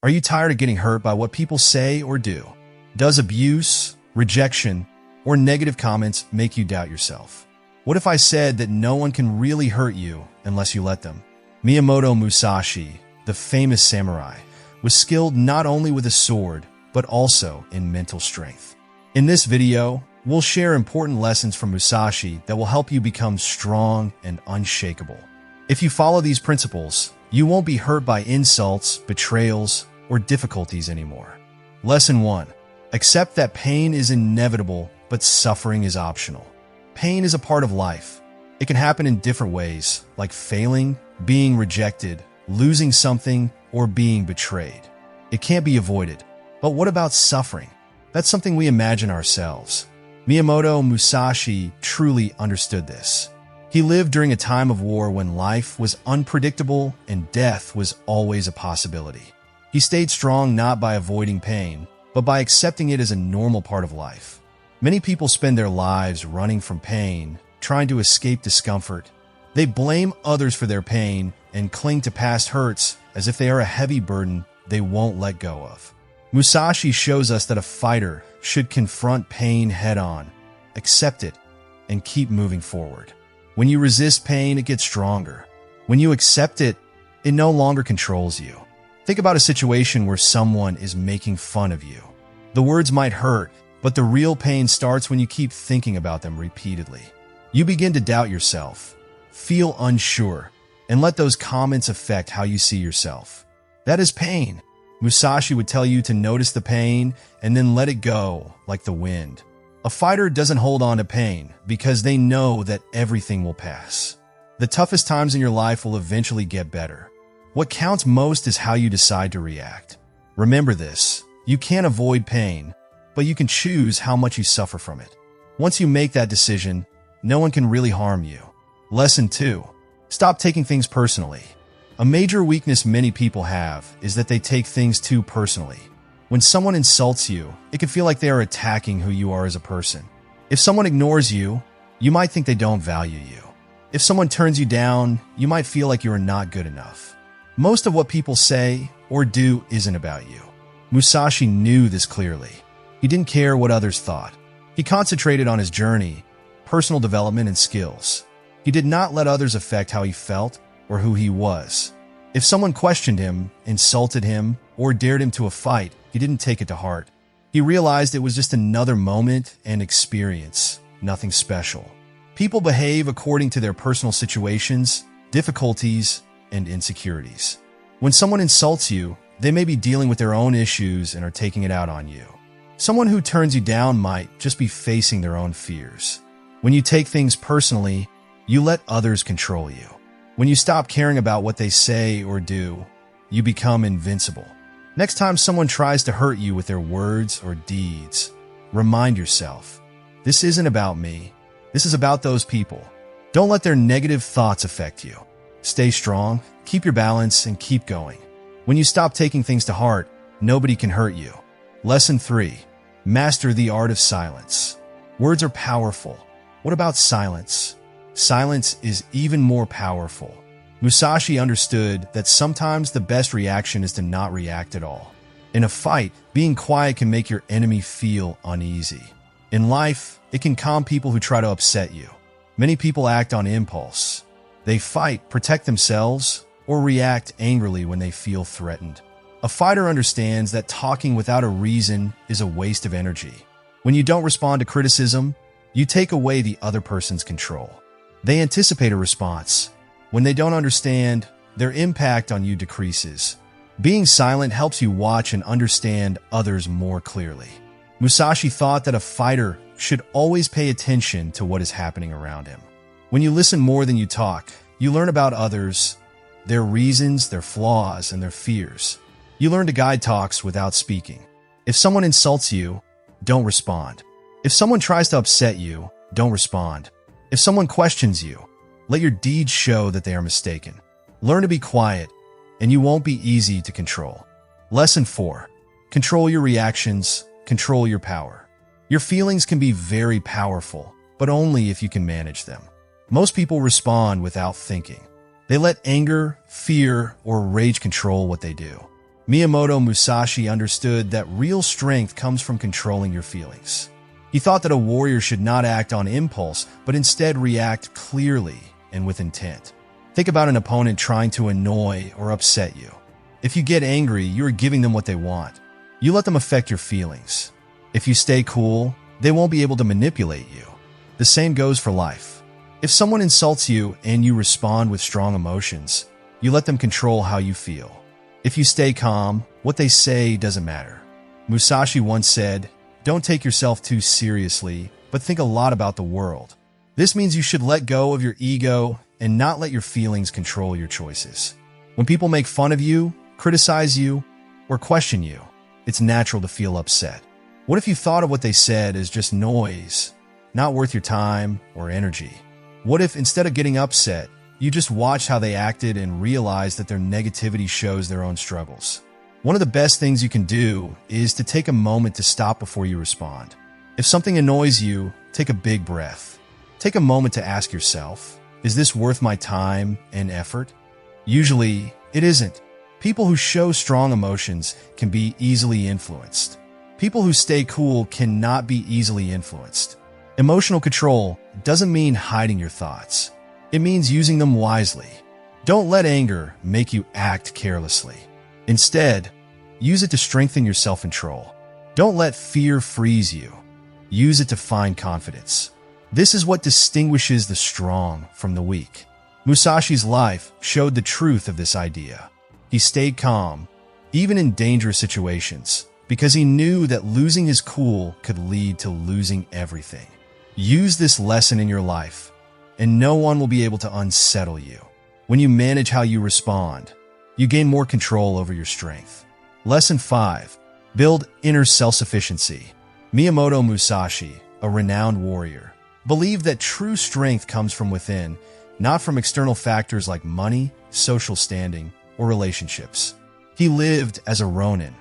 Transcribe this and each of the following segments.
Are you tired of getting hurt by what people say or do? Does abuse, rejection, or negative comments make you doubt yourself? What if I said that no one can really hurt you unless you let them? Miyamoto Musashi, the famous samurai, was skilled not only with a sword, but also in mental strength. In this video, we'll share important lessons from Musashi that will help you become strong and unshakable. If you follow these principles, you won't be hurt by insults, betrayals, or difficulties anymore. Lesson 1. Accept that pain is inevitable, but suffering is optional. Pain is a part of life. It can happen in different ways, like failing, being rejected, losing something, or being betrayed. It can't be avoided. But what about suffering? That's something we imagine ourselves. Miyamoto Musashi truly understood this. He lived during a time of war when life was unpredictable and death was always a possibility. He stayed strong not by avoiding pain, but by accepting it as a normal part of life. Many people spend their lives running from pain, trying to escape discomfort. They blame others for their pain and cling to past hurts as if they are a heavy burden they won't let go of. Musashi shows us that a fighter should confront pain head-on, accept it, and keep moving forward. When you resist pain, it gets stronger. When you accept it, it no longer controls you. Think about a situation where someone is making fun of you. The words might hurt, but the real pain starts when you keep thinking about them repeatedly. You begin to doubt yourself, feel unsure, and let those comments affect how you see yourself. That is pain. Musashi would tell you to notice the pain and then let it go like the wind. A fighter doesn't hold on to pain because they know that everything will pass. The toughest times in your life will eventually get better. What counts most is how you decide to react. Remember this, you can't avoid pain, but you can choose how much you suffer from it. Once you make that decision, no one can really harm you. Lesson 2. Stop taking things personally. A major weakness many people have is that they take things too personally. When someone insults you, it can feel like they are attacking who you are as a person. If someone ignores you, you might think they don't value you. If someone turns you down, you might feel like you are not good enough. Most of what people say or do isn't about you. Musashi knew this clearly. He didn't care what others thought. He concentrated on his journey, personal development, and skills. He did not let others affect how he felt or who he was. If someone questioned him, insulted him, or dared him to a fight, he didn't take it to heart. He realized it was just another moment and experience, nothing special. People behave according to their personal situations, difficulties, and insecurities. When someone insults you, they may be dealing with their own issues and are taking it out on you. Someone who turns you down might just be facing their own fears. When you take things personally, you let others control you. When you stop caring about what they say or do, you become invincible. Next time someone tries to hurt you with their words or deeds, remind yourself, this isn't about me. This is about those people. Don't let their negative thoughts affect you. Stay strong, keep your balance, and keep going. When you stop taking things to heart, nobody can hurt you. Lesson 3. Master the art of silence. Words are powerful. What about silence? Silence is even more powerful. Musashi understood that sometimes the best reaction is to not react at all. In a fight, being quiet can make your enemy feel uneasy. In life, it can calm people who try to upset you. Many people act on impulse. They fight, protect themselves, or react angrily when they feel threatened. A fighter understands that talking without a reason is a waste of energy. When you don't respond to criticism, you take away the other person's control. They anticipate a response. When they don't understand, their impact on you decreases. Being silent helps you watch and understand others more clearly. Musashi thought that a fighter should always pay attention to what is happening around him. When you listen more than you talk, you learn about others, their reasons, their flaws, and their fears. You learn to guide talks without speaking. If someone insults you, don't respond. If someone tries to upset you, don't respond. If someone questions you, let your deeds show that they are mistaken. Learn to be quiet, and you won't be easy to control. Lesson 4. Control your reactions, control your power. Your feelings can be very powerful, but only if you can manage them. Most people respond without thinking. They let anger, fear, or rage control what they do. Miyamoto Musashi understood that real strength comes from controlling your feelings. He thought that a warrior should not act on impulse, but instead react clearly and with intent. Think about an opponent trying to annoy or upset you. If you get angry, you are giving them what they want. You let them affect your feelings. If you stay cool, they won't be able to manipulate you. The same goes for life. If someone insults you and you respond with strong emotions, you let them control how you feel. If you stay calm, what they say doesn't matter. Musashi once said, "Don't take yourself too seriously, but think a lot about the world." This means you should let go of your ego and not let your feelings control your choices. When people make fun of you, criticize you, or question you, it's natural to feel upset. What if you thought of what they said as just noise, not worth your time or energy? What if instead of getting upset, you just watched how they acted and realized that their negativity shows their own struggles? One of the best things you can do is to take a moment to stop before you respond. If something annoys you, take a big breath. Take a moment to ask yourself, is this worth my time and effort? Usually, it isn't. People who show strong emotions can be easily influenced. People who stay cool cannot be easily influenced. Emotional control doesn't mean hiding your thoughts. It means using them wisely. Don't let anger make you act carelessly. Instead, use it to strengthen your self-control. Don't let fear freeze you. Use it to find confidence. This is what distinguishes the strong from the weak. Musashi's life showed the truth of this idea. He stayed calm, even in dangerous situations, because he knew that losing his cool could lead to losing everything. Use this lesson in your life, and no one will be able to unsettle you. When you manage how you respond, you gain more control over your strength. Lesson 5. Build inner self-sufficiency. Miyamoto Musashi, a renowned warrior, believed that true strength comes from within, not from external factors like money, social standing, or relationships. He lived as a ronin,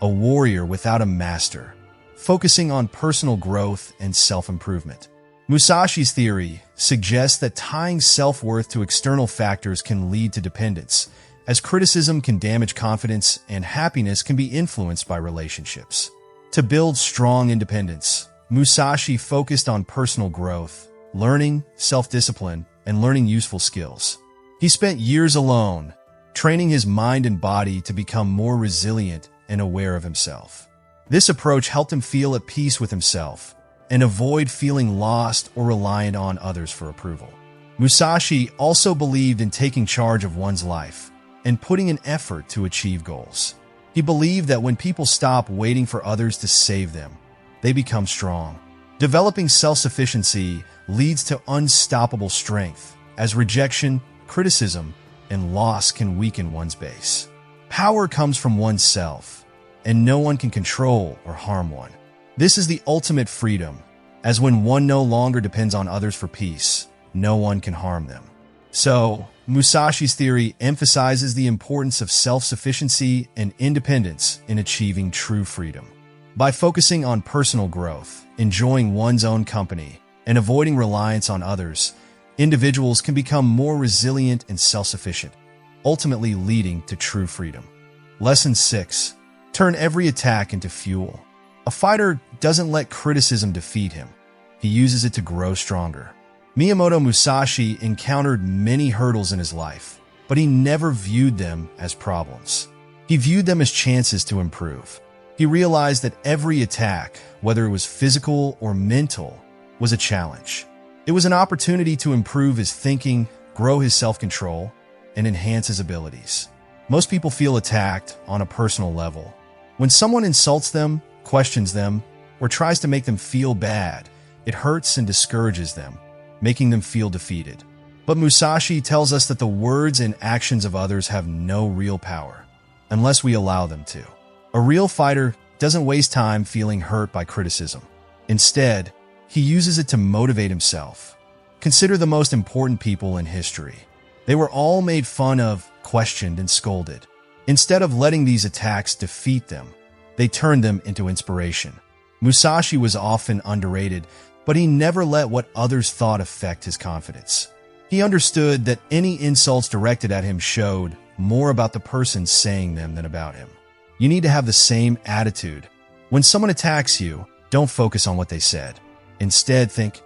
a warrior without a master, focusing on personal growth and self-improvement. Musashi's theory suggests that tying self-worth to external factors can lead to dependence, as criticism can damage confidence and happiness can be influenced by relationships. To build strong independence, Musashi focused on personal growth, learning, self-discipline, and learning useful skills. He spent years alone, training his mind and body to become more resilient and aware of himself. This approach helped him feel at peace with himself and avoid feeling lost or reliant on others for approval. Musashi also believed in taking charge of one's life and putting in effort to achieve goals. He believed that when people stop waiting for others to save them, they become strong. Developing self-sufficiency leads to unstoppable strength, as rejection, criticism, and loss can weaken one's base. Power comes from oneself, and no one can control or harm one. This is the ultimate freedom, as when one no longer depends on others for peace, no one can harm them. So, Musashi's theory emphasizes the importance of self-sufficiency and independence in achieving true freedom. By focusing on personal growth, enjoying one's own company, and avoiding reliance on others, individuals can become more resilient and self-sufficient, ultimately leading to true freedom. Lesson 6. Turn every attack into fuel. A fighter doesn't let criticism defeat him. He uses it to grow stronger. Miyamoto Musashi encountered many hurdles in his life, but he never viewed them as problems. He viewed them as chances to improve. He realized that every attack, whether it was physical or mental, was a challenge. It was an opportunity to improve his thinking, grow his self-control, and enhance his abilities. Most people feel attacked on a personal level. When someone insults them, questions them, or tries to make them feel bad, it hurts and discourages them, making them feel defeated. But Musashi tells us that the words and actions of others have no real power, unless we allow them to. A real fighter doesn't waste time feeling hurt by criticism. Instead, he uses it to motivate himself. Consider the most important people in history. They were all made fun of, questioned, and scolded. Instead of letting these attacks defeat them, they turned them into inspiration. Musashi was often underrated, but he never let what others thought affect his confidence. He understood that any insults directed at him showed more about the person saying them than about him. You need to have the same attitude. When someone attacks you, don't focus on what they said. Instead, think,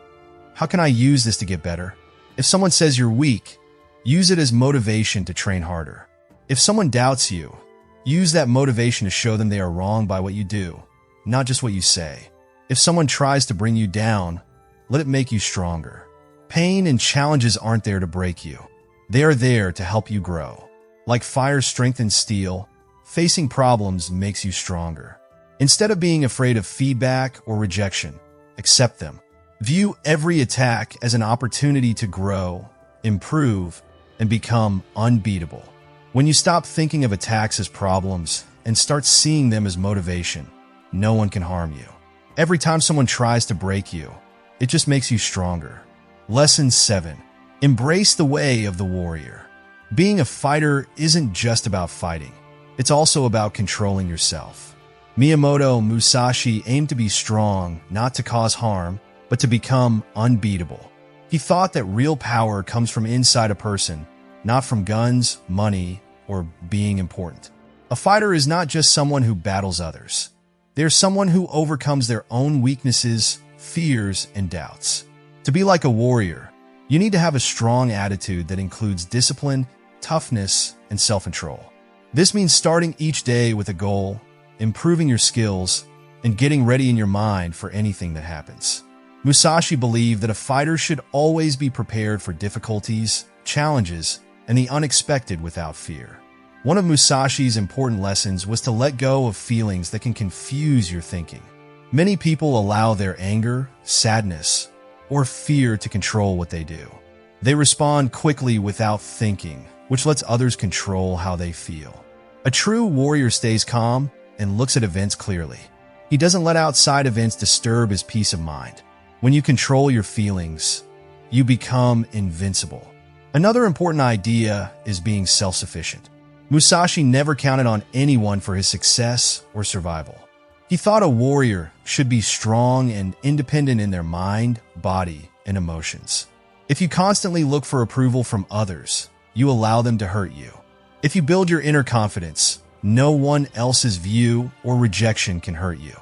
how can I use this to get better? If someone says you're weak, use it as motivation to train harder. If someone doubts you, use that motivation to show them they are wrong by what you do, not just what you say. If someone tries to bring you down, let it make you stronger. Pain and challenges aren't there to break you. They are there to help you grow. Like fire strengthens steel, facing problems makes you stronger. Instead of being afraid of feedback or rejection, accept them. View every attack as an opportunity to grow, improve, and become unbeatable. When you stop thinking of attacks as problems and start seeing them as motivation, no one can harm you. Every time someone tries to break you, it just makes you stronger. Lesson 7. Embrace the way of the warrior. Being a fighter isn't just about fighting. It's also about controlling yourself. Miyamoto Musashi aimed to be strong, not to cause harm, but to become unbeatable. He thought that real power comes from inside a person, not from guns, money, or being important. A fighter is not just someone who battles others. They're someone who overcomes their own weaknesses, fears, and doubts. To be like a warrior, you need to have a strong attitude that includes discipline, toughness, and self-control. This means starting each day with a goal, improving your skills, and getting ready in your mind for anything that happens. Musashi believed that a fighter should always be prepared for difficulties, challenges, and the unexpected without fear. One of Musashi's important lessons was to let go of feelings that can confuse your thinking. Many people allow their anger, sadness, or fear to control what they do. They respond quickly without thinking, which lets others control how they feel. A true warrior stays calm and looks at events clearly. He doesn't let outside events disturb his peace of mind. When you control your feelings, you become invincible. Another important idea is being self-sufficient. Musashi never counted on anyone for his success or survival. He thought a warrior should be strong and independent in their mind, body, and emotions. If you constantly look for approval from others, you allow them to hurt you. If you build your inner confidence, no one else's view or rejection can hurt you.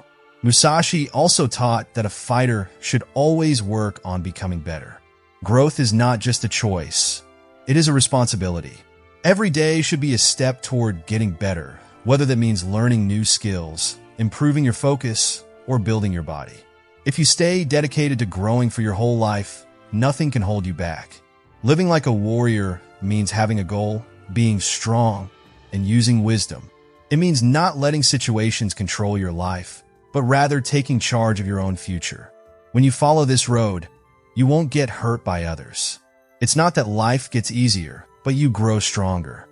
Musashi also taught that a fighter should always work on becoming better. Growth is not just a choice, it is a responsibility. Every day should be a step toward getting better, whether that means learning new skills, improving your focus, or building your body. If you stay dedicated to growing for your whole life, nothing can hold you back. Living like a warrior means having a goal, being strong, and using wisdom. It means not letting situations control your life, but rather taking charge of your own future. When you follow this road, you won't get hurt by others. It's not that life gets easier, but you grow stronger.